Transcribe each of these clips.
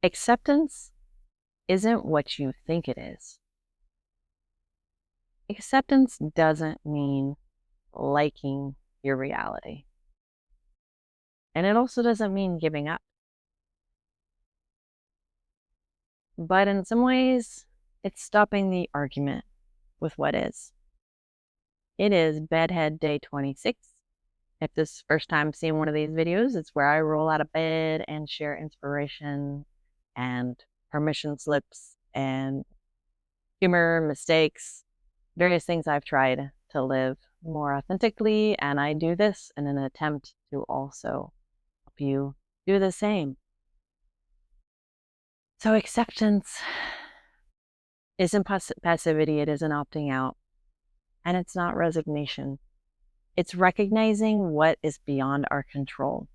Acceptance isn't what you think it is. Acceptance doesn't mean liking your reality. And it also doesn't mean giving up. But in some ways, it's stopping the argument with what is. It is Bedhead Day 26. If this is the first time seeing one of these videos, it's where I roll out of bed and share inspiration and permission slips and humor, mistakes, various things I've tried to live more authentically. And I do this in an attempt to also help you do the same. So acceptance isn't passivity, it isn't opting out, and it's not resignation. It's recognizing what is beyond our control.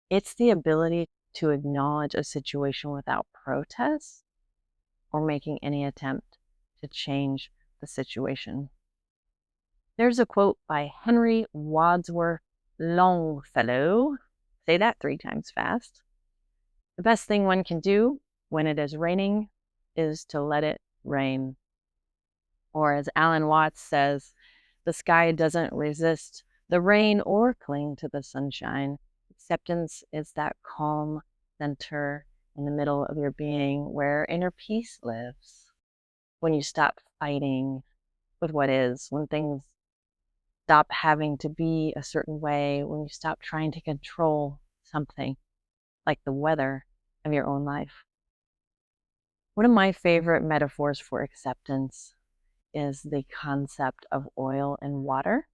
It's the ability to acknowledge a situation without protest or making any attempt to change the situation. There's a quote by Henry Wadsworth Longfellow. Say that 3 times fast. The best thing one can do when it is raining is to let it rain. Or as Alan Watts says, the sky doesn't resist the rain or cling to the sunshine. Acceptance is that calm center in the middle of your being where inner peace lives. When you stop fighting with what is, when things stop having to be a certain way, when you stop trying to control something like the weather of your own life. One of my favorite metaphors for acceptance is the concept of oil and water.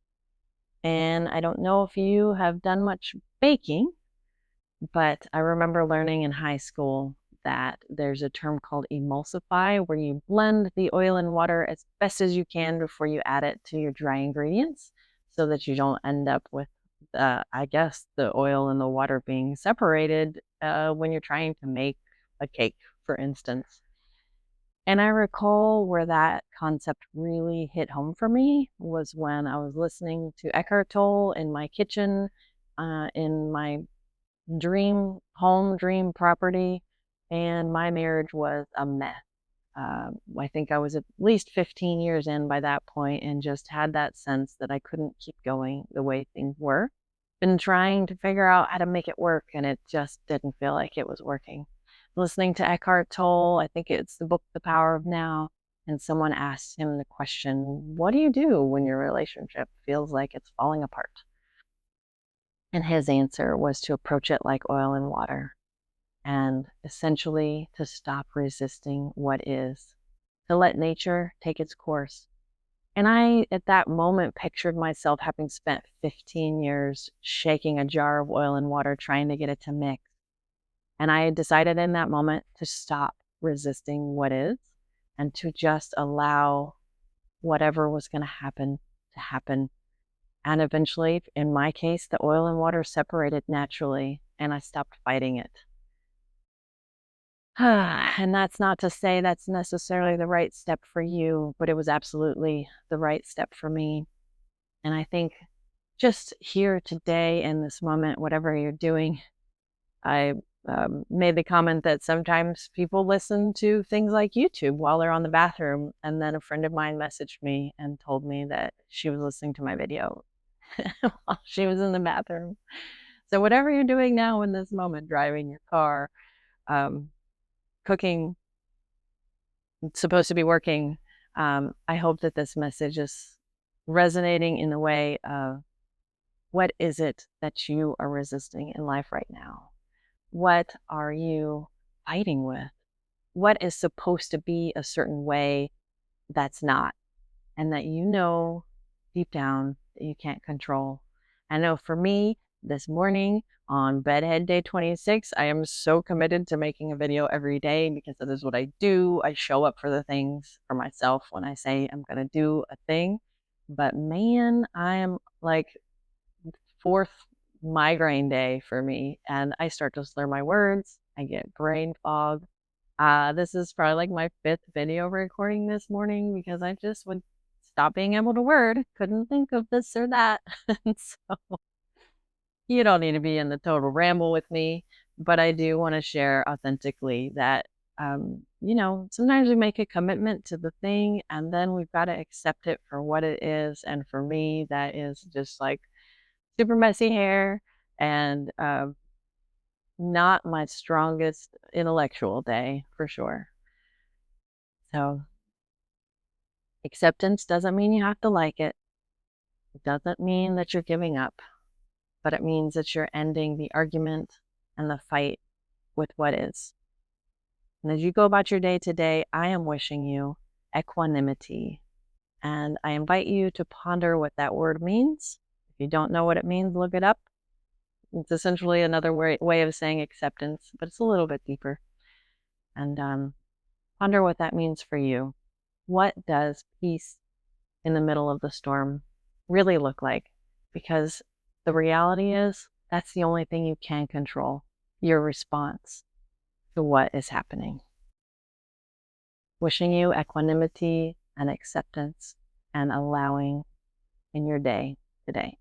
And I don't know if you have done much baking, but I remember learning in high school that there's a term called emulsify, where you blend the oil and water as best as you can before you add it to your dry ingredients so that you don't end up with, I guess, the oil and the water being separated when you're trying to make a cake, for instance. And I recall where that concept really hit home for me was when I was listening to Eckhart Tolle in my kitchen, in my dream home, dream property, and my marriage was a mess. I think I was at least 15 years in by that point and just had that sense that I couldn't keep going the way things were. Been trying to figure out how to make it work, and it just didn't feel like it was working. Listening to Eckhart Tolle, I think it's the book The Power of Now, and someone asked him the question, what do you do when your relationship feels like it's falling apart? And his answer was to approach it like oil and water, and essentially to stop resisting what is, to let nature take its course. And I, at that moment, pictured myself having spent 15 years shaking a jar of oil and water trying to get it to mix. And I decided in that moment to stop resisting what is and to just allow whatever was going to happen to happen. And eventually, in my case, the oil and water separated naturally and I stopped fighting it. And that's not to say that's necessarily the right step for you, but it was absolutely the right step for me. And I think just here today in this moment, whatever you're doing, I made the comment that sometimes people listen to things like YouTube while they're on the bathroom. And then a friend of mine messaged me and told me that she was listening to my video while she was in the bathroom. So whatever you're doing now in this moment, driving your car, cooking, supposed to be working, I hope that this message is resonating in the way of what is it that you are resisting in life right now? What are you fighting with? What is supposed to be a certain way that's not, and that you know deep down that you can't control? I know for me, this morning on Bedhead Day 26, I am so committed to making a video every day because that is what I do. I show up for the things for myself when I say I'm going to do a thing. But man, I am like 4th migraine day for me, and I start to slur my words. I get brain fog. This is probably like my 5th video recording this morning because I just would stop being able to word, couldn't think of this or that. And so you don't need to be in the total ramble with me, But I do want to share authentically that, sometimes we make a commitment to the thing and then we've got to accept it for what it is. And for me, that is just like super messy hair and not my strongest intellectual day for sure. So acceptance doesn't mean you have to like it. It doesn't mean that you're giving up, but it means that you're ending the argument and the fight with what is. And as you go about your day today, I am wishing you equanimity. And I invite you to ponder what that word means. If you don't know what it means, look it up. It's essentially another way of saying acceptance, but it's a little bit deeper. And ponder what that means for you. What does peace in the middle of the storm really look like? Because the reality is that's the only thing you can control, your response to what is happening. Wishing you equanimity and acceptance and allowing in your day today.